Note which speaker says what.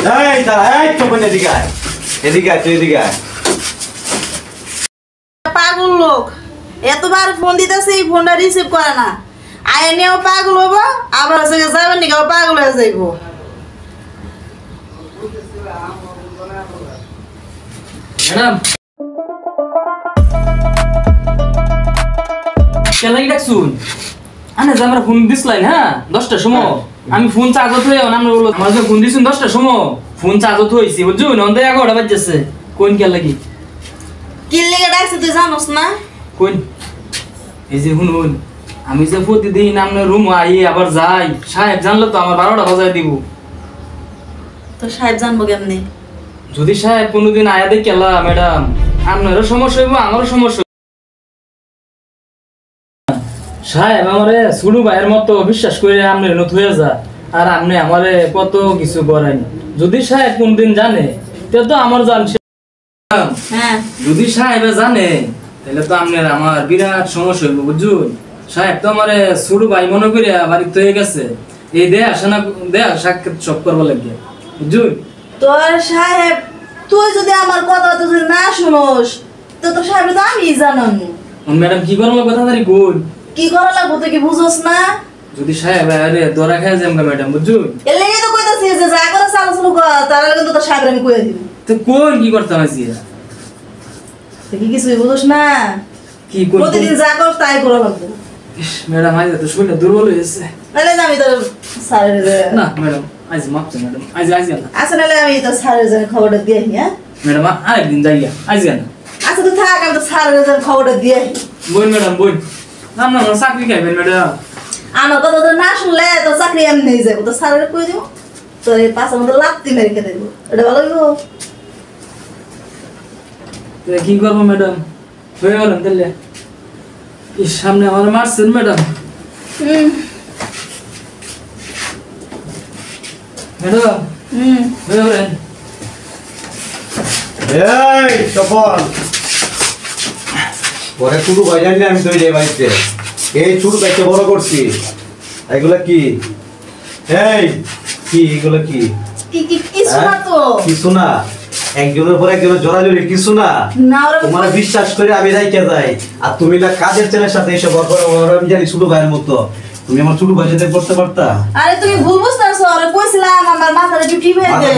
Speaker 1: এই তারা এই তো বনে এদিকে তুই এদিকে আয়।
Speaker 2: পাগল লোক এতবার ফোন দিতেছে এই ফোনটা রিসিভ করে না আয় নিয়েও পাগল হবো আবার হচ্ছে যাবেন নাকি পাগল হয়ে যাইবো
Speaker 3: ম্যাডাম কেন লাগি ডাকছুন আনে যে আমরা ফোন দিছলাই হ্যাঁ 10টার সময় আমি ফোন চার্জত হয়ে আমরা বললো আমার যে ফোন দিছুন 10টার সময় ফোন চার্জত হইছি বুঝছুন অন্তত 11টা বাজছে কোন কে লাগি
Speaker 2: কি লেগে ডাকছে তুই জানোস না
Speaker 3: কোন এই যে শুনুন আমি যে প্রতিদিন আপনার রুম আই আবার যাই সাহেব জানলো তো আমার 12টা বাজায় দিব
Speaker 2: তো সাহেব জানবো কেমনি
Speaker 3: যদি সাহেব কোনোদিন আয়া দেখলা ম্যাডাম আপনারও সমস্যা হইব আমারও সমস্যা সাহেব আমারে সুড়ু ভাইয়ের মতো বিশ্বাস করে আপনি নত হয়ে যা আর আপনি আমারে কত কিছু করেন যদি সাহেব কোনদিন জানে তো আমার জান
Speaker 2: হ্যাঁ
Speaker 3: যদি সাহেব জানে তাহলে তো আপনার আমার বিরাট সমস্যা হইব বুঝুন সাহেব তো আমারে সুড়ু ভাই মনে করে বাড়িতে হয়ে গেছে এই দেয়া সাক্ষাৎ সব করবো লাগে বুঝুন
Speaker 2: তোর সাহেব তুই যদি আমার কথা যদি না শুনোস তো তোর সাহেব তো আমি জানাম
Speaker 3: ম্যাডাম কি করবো কথা তারি কোন
Speaker 2: কি করা লাগবো তুই কি বুঝোস না
Speaker 3: যদি সাহেব আরে দরা খায় যাম ম্যাডাম বুঝুন
Speaker 2: এর লেগে তো কইতাছি যে যা করে চালু চালু কর তাহলে কিন্তু তোর সাহেব আমি কইয়া দিব
Speaker 3: তো কোন কি করতে হয়েছি
Speaker 2: তুই কি কিছুই বুঝোস না
Speaker 3: কি করব
Speaker 2: প্রতিদিন যা কর তাই করা লাগবে
Speaker 3: ম্যাডাম আজ তো শরীরটা দুর্বল হয়েছে
Speaker 2: নাহলে আমি তোর স্যারের
Speaker 3: না ম্যাডাম আজ মাফ চাই ম্যাডাম আজ না
Speaker 2: আচ্ছা নাহলে আমি তোর স্যারের জন্য খবরটা দিয়ে আসি হ্যাঁ
Speaker 3: ম্যাডাম আরেকদিন যাইয়া আজ না
Speaker 2: আচ্ছা তুই থাক আমি তো স্যারের জন্য খবরটা দিয়ে আসি
Speaker 3: বোন ম্যাডাম বোন না না আমার চাকরি খাইবেন ম্যাডাম
Speaker 2: আমার কথা তো না শুনলে তো চাকরি আমি নিয়ে যাবো তো স্যারের কই দিব তোর এই পাশের মধ্যে লাত্তি মেরে খেতে দেবো এটা ভালো হইব
Speaker 3: কি করবো ম্যাডাম হয়ে গেলাম তাহলে সামনে আমার মারছেন ম্যাডাম ম্যাডাম হয়ে গেলেন
Speaker 1: এই তপন পরে শুরু ভাই জানি আমি তো এই বাড়িতে এই ছোট বাইকে বড় করছি এগুলা কি এই কি এগুলা কি
Speaker 2: কি কি কিছু না তো
Speaker 1: কিছু না একজনের পর একজনের জোরাজোরি কিছু না
Speaker 2: না ওরা
Speaker 1: তোমার বিশ্বাস করে আমি রাইকে যাই আর তুমি না কাজের ছেলের সাথে এসব আমি জানি ছোট ভাইয়ের মতো তুমি আমার ছোট ভাইয়ের সাথে করতে পারতা
Speaker 2: আরে তুমি ভুল বুঝতেছো আরে কইছিলাম আমার মাথাটা টিপে দে